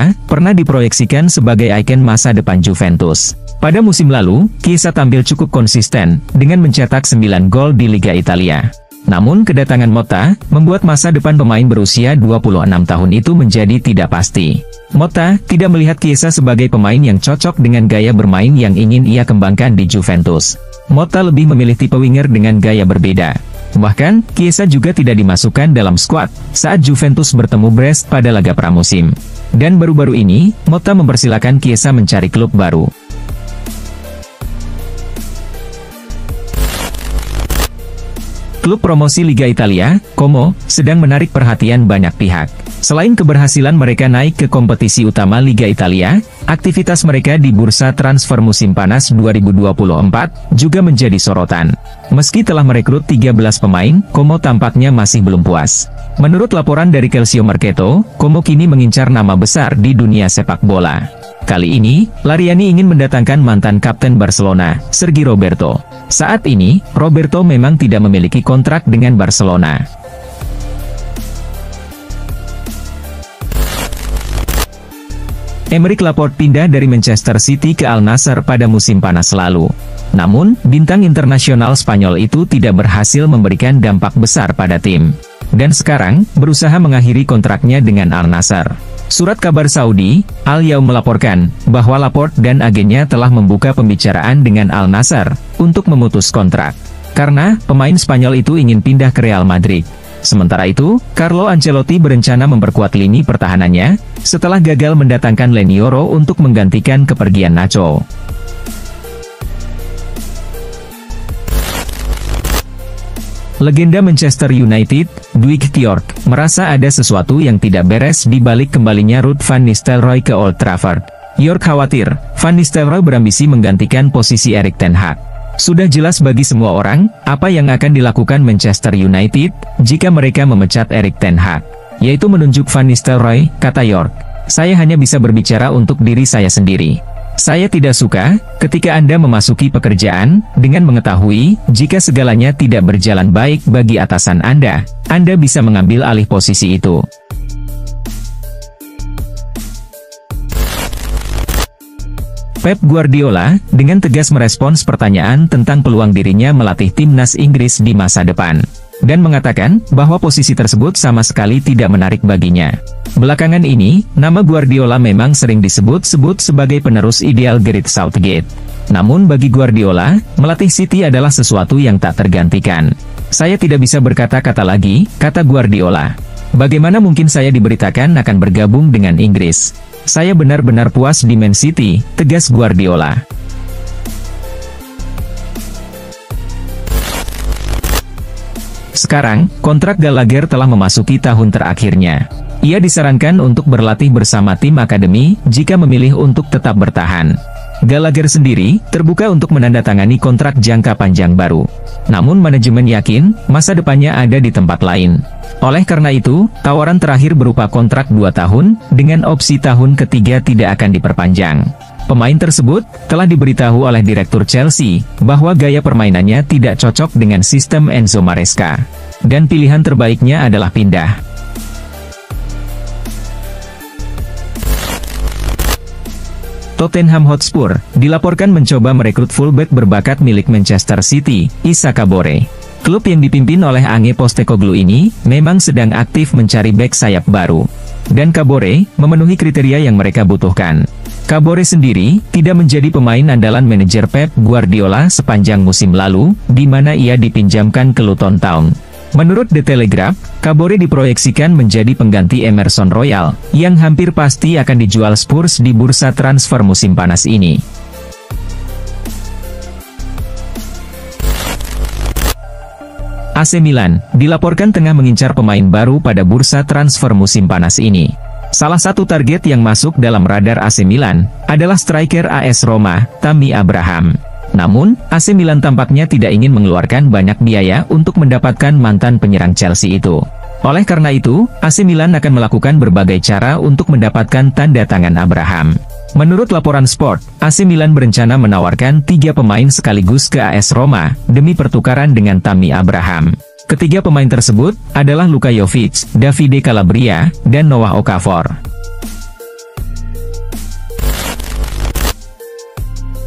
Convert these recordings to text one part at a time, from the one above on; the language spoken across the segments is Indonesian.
Chiesa pernah diproyeksikan sebagai ikon masa depan Juventus. Pada musim lalu, Chiesa tampil cukup konsisten dengan mencetak 9 gol di Liga Italia. Namun kedatangan Motta membuat masa depan pemain berusia 26 tahun itu menjadi tidak pasti. Motta tidak melihat Chiesa sebagai pemain yang cocok dengan gaya bermain yang ingin ia kembangkan di Juventus. Motta lebih memilih tipe winger dengan gaya berbeda. Bahkan, Chiesa juga tidak dimasukkan dalam skuad saat Juventus bertemu Brest pada laga pramusim. Dan baru-baru ini, Motta mempersilahkan Chiesa mencari klub baru. Klub promosi Liga Italia, Como, sedang menarik perhatian banyak pihak. Selain keberhasilan mereka naik ke kompetisi utama Liga Italia, aktivitas mereka di bursa transfer musim panas 2024 juga menjadi sorotan. Meski telah merekrut 13 pemain, Como tampaknya masih belum puas. Menurut laporan dari Calcio Mercato, Como kini mengincar nama besar di dunia sepak bola. Kali ini, Lariani ingin mendatangkan mantan kapten Barcelona, Sergi Roberto. Saat ini, Roberto memang tidak memiliki kontrak dengan Barcelona. Aymeric Laporte pindah dari Manchester City ke Al Nassr pada musim panas lalu. Namun, bintang internasional Spanyol itu tidak berhasil memberikan dampak besar pada tim. Dan sekarang, berusaha mengakhiri kontraknya dengan Al Nassr. Surat kabar Saudi, Al-Yaum melaporkan, bahwa Laporte dan agennya telah membuka pembicaraan dengan Al Nassr untuk memutus kontrak. Karena, pemain Spanyol itu ingin pindah ke Real Madrid. Sementara itu, Carlo Ancelotti berencana memperkuat lini pertahanannya, setelah gagal mendatangkan Lenioro untuk menggantikan kepergian Nacho. Legenda Manchester United, Dwight York, merasa ada sesuatu yang tidak beres di balik kembalinya Ruud van Nistelrooy ke Old Trafford. York khawatir, Van Nistelrooy berambisi menggantikan posisi Erik ten Hag. Sudah jelas bagi semua orang, apa yang akan dilakukan Manchester United, jika mereka memecat Erik ten Hag. Yaitu menunjuk Van Nistelrooy, kata York. Saya hanya bisa berbicara untuk diri saya sendiri. Saya tidak suka, ketika Anda memasuki pekerjaan, dengan mengetahui, jika segalanya tidak berjalan baik bagi atasan Anda bisa mengambil alih posisi itu. Pep Guardiola, dengan tegas merespons pertanyaan tentang peluang dirinya melatih timnas Inggris di masa depan. Dan mengatakan, bahwa posisi tersebut sama sekali tidak menarik baginya. Belakangan ini, nama Guardiola memang sering disebut-sebut sebagai penerus ideal Gareth Southgate. Namun bagi Guardiola, melatih City adalah sesuatu yang tak tergantikan. Saya tidak bisa berkata-kata lagi, kata Guardiola. Bagaimana mungkin saya diberitakan akan bergabung dengan Inggris? Saya benar-benar puas di Man City, tegas Guardiola. Sekarang, kontrak Gallagher telah memasuki tahun terakhirnya. Ia disarankan untuk berlatih bersama tim akademi, jika memilih untuk tetap bertahan. Gallagher sendiri, terbuka untuk menandatangani kontrak jangka panjang baru. Namun manajemen yakin, masa depannya ada di tempat lain. Oleh karena itu, tawaran terakhir berupa kontrak 2 tahun, dengan opsi tahun ketiga tidak akan diperpanjang. Pemain tersebut, telah diberitahu oleh Direktur Chelsea, bahwa gaya permainannya tidak cocok dengan sistem Enzo Maresca. Dan pilihan terbaiknya adalah pindah. Tottenham Hotspur, dilaporkan mencoba merekrut fullback berbakat milik Manchester City, Issa Kabore. Klub yang dipimpin oleh Ange Postecoglou ini, memang sedang aktif mencari bek sayap baru. Dan Kabore, memenuhi kriteria yang mereka butuhkan. Kabore sendiri, tidak menjadi pemain andalan manajer Pep Guardiola sepanjang musim lalu, di mana ia dipinjamkan ke Luton Town. Menurut The Telegraph, Kabore diproyeksikan menjadi pengganti Emerson Royal, yang hampir pasti akan dijual Spurs di bursa transfer musim panas ini. AC Milan, dilaporkan tengah mengincar pemain baru pada bursa transfer musim panas ini. Salah satu target yang masuk dalam radar AC Milan, adalah striker AS Roma, Tammy Abraham. Namun, AC Milan tampaknya tidak ingin mengeluarkan banyak biaya untuk mendapatkan mantan penyerang Chelsea itu. Oleh karena itu, AC Milan akan melakukan berbagai cara untuk mendapatkan tanda tangan Abraham. Menurut laporan Sport, AC Milan berencana menawarkan 3 pemain sekaligus ke AS Roma, demi pertukaran dengan Tammy Abraham. Ketiga pemain tersebut, adalah Luka Jovic, Davide Calabria, dan Noah Okafor.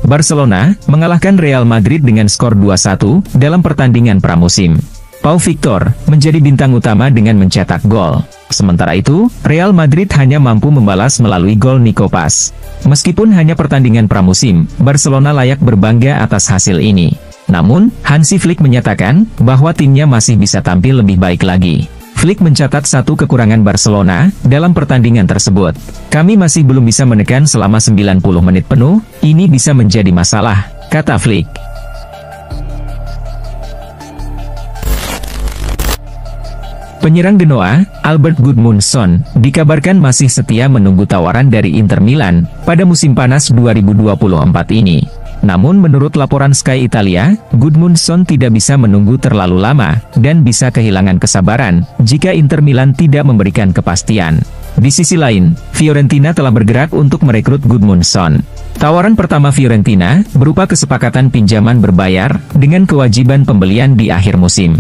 Barcelona mengalahkan Real Madrid dengan skor 2-1 dalam pertandingan pramusim. Pau Victor menjadi bintang utama dengan mencetak gol. Sementara itu, Real Madrid hanya mampu membalas melalui gol Nico Paz. Meskipun hanya pertandingan pramusim, Barcelona layak berbangga atas hasil ini. Namun, Hansi Flick menyatakan bahwa timnya masih bisa tampil lebih baik lagi. Flick mencatat satu kekurangan Barcelona dalam pertandingan tersebut. Kami masih belum bisa menekan selama 90 menit penuh, ini bisa menjadi masalah, kata Flick. Penyerang Genoa, Albert Gudmundsson, dikabarkan masih setia menunggu tawaran dari Inter Milan pada musim panas 2024 ini. Namun menurut laporan Sky Italia, Gudmundsson tidak bisa menunggu terlalu lama, dan bisa kehilangan kesabaran, jika Inter Milan tidak memberikan kepastian. Di sisi lain, Fiorentina telah bergerak untuk merekrut Gudmundsson. Tawaran pertama Fiorentina, berupa kesepakatan pinjaman berbayar, dengan kewajiban pembelian di akhir musim.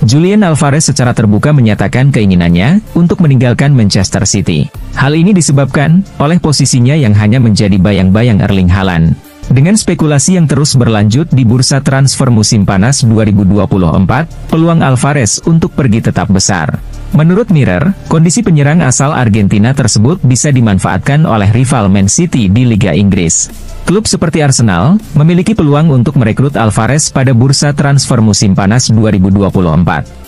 Julian Alvarez secara terbuka menyatakan keinginannya untuk meninggalkan Manchester City. Hal ini disebabkan oleh posisinya yang hanya menjadi bayang-bayang Erling Haaland. Dengan spekulasi yang terus berlanjut di bursa transfer musim panas 2024, peluang Alvarez untuk pergi tetap besar. Menurut Mirror, kondisi penyerang asal Argentina tersebut bisa dimanfaatkan oleh rival Man City di Liga Inggris. Klub seperti Arsenal memiliki peluang untuk merekrut Alvarez pada bursa transfer musim panas 2024.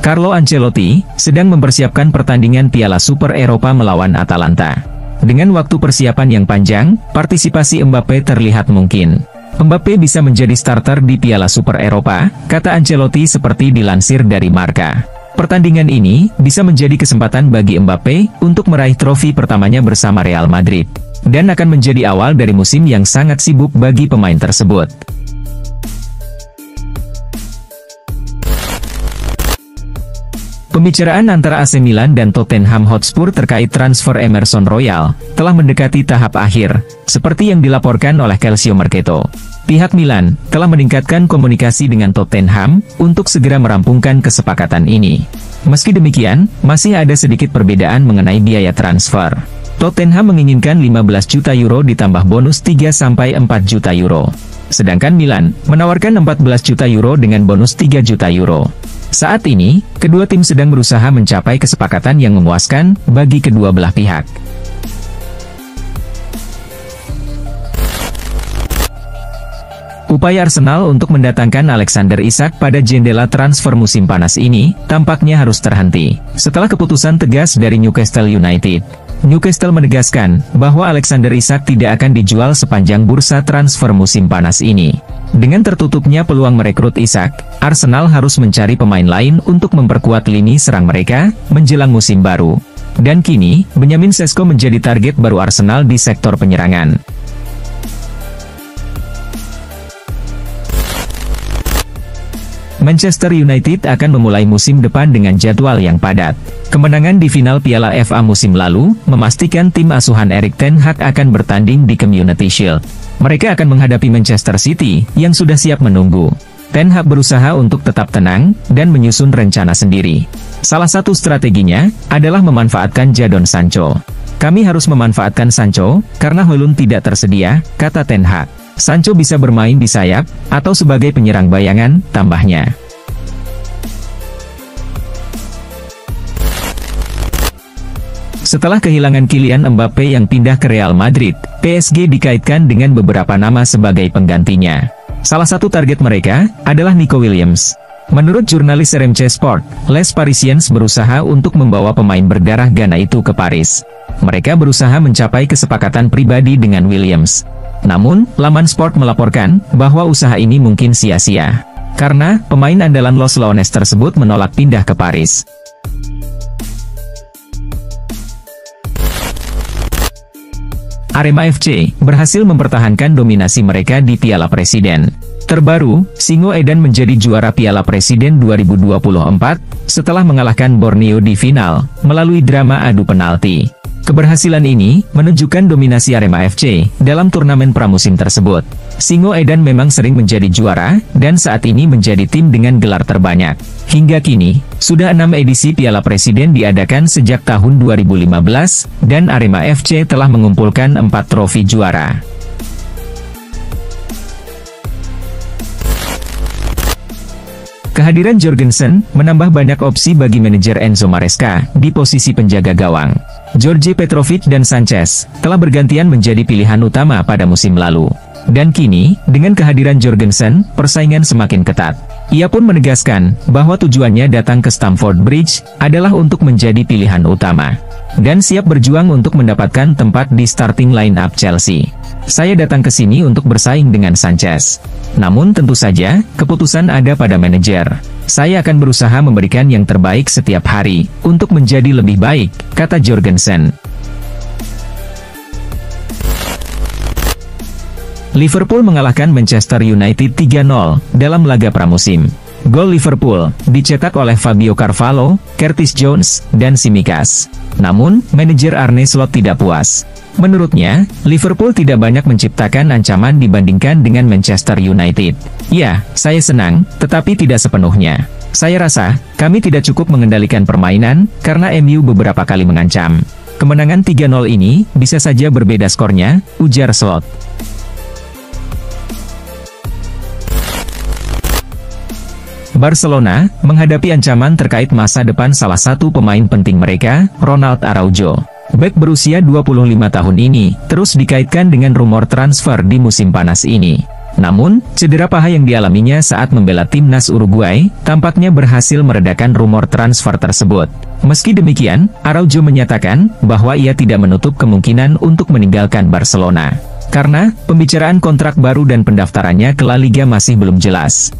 Carlo Ancelotti sedang mempersiapkan pertandingan Piala Super Eropa melawan Atalanta. Dengan waktu persiapan yang panjang, partisipasi Mbappe terlihat mungkin. Mbappe bisa menjadi starter di Piala Super Eropa, kata Ancelotti seperti dilansir dari Marca. Pertandingan ini bisa menjadi kesempatan bagi Mbappe untuk meraih trofi pertamanya bersama Real Madrid, dan akan menjadi awal dari musim yang sangat sibuk bagi pemain tersebut. Pembicaraan antara AC Milan dan Tottenham Hotspur terkait transfer Emerson Royal telah mendekati tahap akhir, seperti yang dilaporkan oleh Calcio Mercato. Pihak Milan telah meningkatkan komunikasi dengan Tottenham untuk segera merampungkan kesepakatan ini. Meski demikian, masih ada sedikit perbedaan mengenai biaya transfer. Tottenham menginginkan 15 juta euro ditambah bonus 3-4 juta euro. Sedangkan Milan menawarkan 14 juta euro dengan bonus 3 juta euro. Saat ini, kedua tim sedang berusaha mencapai kesepakatan yang memuaskan bagi kedua belah pihak. Upaya Arsenal untuk mendatangkan Alexander Isak pada jendela transfer musim panas ini tampaknya harus terhenti setelah keputusan tegas dari Newcastle United. Newcastle menegaskan bahwa Alexander Isak tidak akan dijual sepanjang bursa transfer musim panas ini. Dengan tertutupnya peluang merekrut Isak, Arsenal harus mencari pemain lain untuk memperkuat lini serang mereka menjelang musim baru. Dan kini, Benjamin Sesko menjadi target baru Arsenal di sektor penyerangan. Manchester United akan memulai musim depan dengan jadwal yang padat. Kemenangan di final Piala FA musim lalu memastikan tim asuhan Erik ten Hag akan bertanding di Community Shield. Mereka akan menghadapi Manchester City yang sudah siap menunggu. Ten Hag berusaha untuk tetap tenang dan menyusun rencana sendiri. Salah satu strateginya adalah memanfaatkan Jadon Sancho. Kami harus memanfaatkan Sancho karena Højlund tidak tersedia, kata Ten Hag. Sancho bisa bermain di sayap, atau sebagai penyerang bayangan, tambahnya. Setelah kehilangan Kylian Mbappe yang pindah ke Real Madrid, PSG dikaitkan dengan beberapa nama sebagai penggantinya. Salah satu target mereka adalah Nico Williams. Menurut jurnalis RMC Sport, Les Parisiens berusaha untuk membawa pemain berdarah Ghana itu ke Paris. Mereka berusaha mencapai kesepakatan pribadi dengan Williams. Namun, laman Sport melaporkan bahwa usaha ini mungkin sia-sia, karena pemain andalan Los Leones tersebut menolak pindah ke Paris. Arema FC berhasil mempertahankan dominasi mereka di Piala Presiden. Terbaru, Singo Edan menjadi juara Piala Presiden 2024 setelah mengalahkan Borneo di final melalui drama adu penalti. Keberhasilan ini menunjukkan dominasi Arema FC dalam turnamen pramusim tersebut. Singoedan memang sering menjadi juara, dan saat ini menjadi tim dengan gelar terbanyak. Hingga kini, sudah 6 edisi Piala Presiden diadakan sejak tahun 2015, dan Arema FC telah mengumpulkan 4 trofi juara. Kehadiran Jorgensen menambah banyak opsi bagi manajer Enzo Maresca di posisi penjaga gawang. George Petrovic dan Sanchez telah bergantian menjadi pilihan utama pada musim lalu. Dan kini, dengan kehadiran Jorgensen, persaingan semakin ketat. Ia pun menegaskan bahwa tujuannya datang ke Stamford Bridge adalah untuk menjadi pilihan utama. Dan siap berjuang untuk mendapatkan tempat di starting line-up Chelsea. Saya datang ke sini untuk bersaing dengan Sanchez. Namun tentu saja, keputusan ada pada manajer. Saya akan berusaha memberikan yang terbaik setiap hari, untuk menjadi lebih baik, kata Jorgensen. Liverpool mengalahkan Manchester United 3-0 dalam laga pramusim. Gol Liverpool dicetak oleh Fabio Carvalho, Curtis Jones, dan Tsimikas. Namun, manajer Arne Slot tidak puas. Menurutnya, Liverpool tidak banyak menciptakan ancaman dibandingkan dengan Manchester United. Ya, saya senang, tetapi tidak sepenuhnya. Saya rasa, kami tidak cukup mengendalikan permainan, karena MU beberapa kali mengancam. Kemenangan 3-0 ini, bisa saja berbeda skornya, ujar Slot. Barcelona menghadapi ancaman terkait masa depan salah satu pemain penting mereka, Ronald Araujo. Bek berusia 25 tahun ini terus dikaitkan dengan rumor transfer di musim panas ini. Namun, cedera paha yang dialaminya saat membela timnas Uruguay tampaknya berhasil meredakan rumor transfer tersebut. Meski demikian, Araujo menyatakan bahwa ia tidak menutup kemungkinan untuk meninggalkan Barcelona. Karena, pembicaraan kontrak baru dan pendaftarannya ke La Liga masih belum jelas.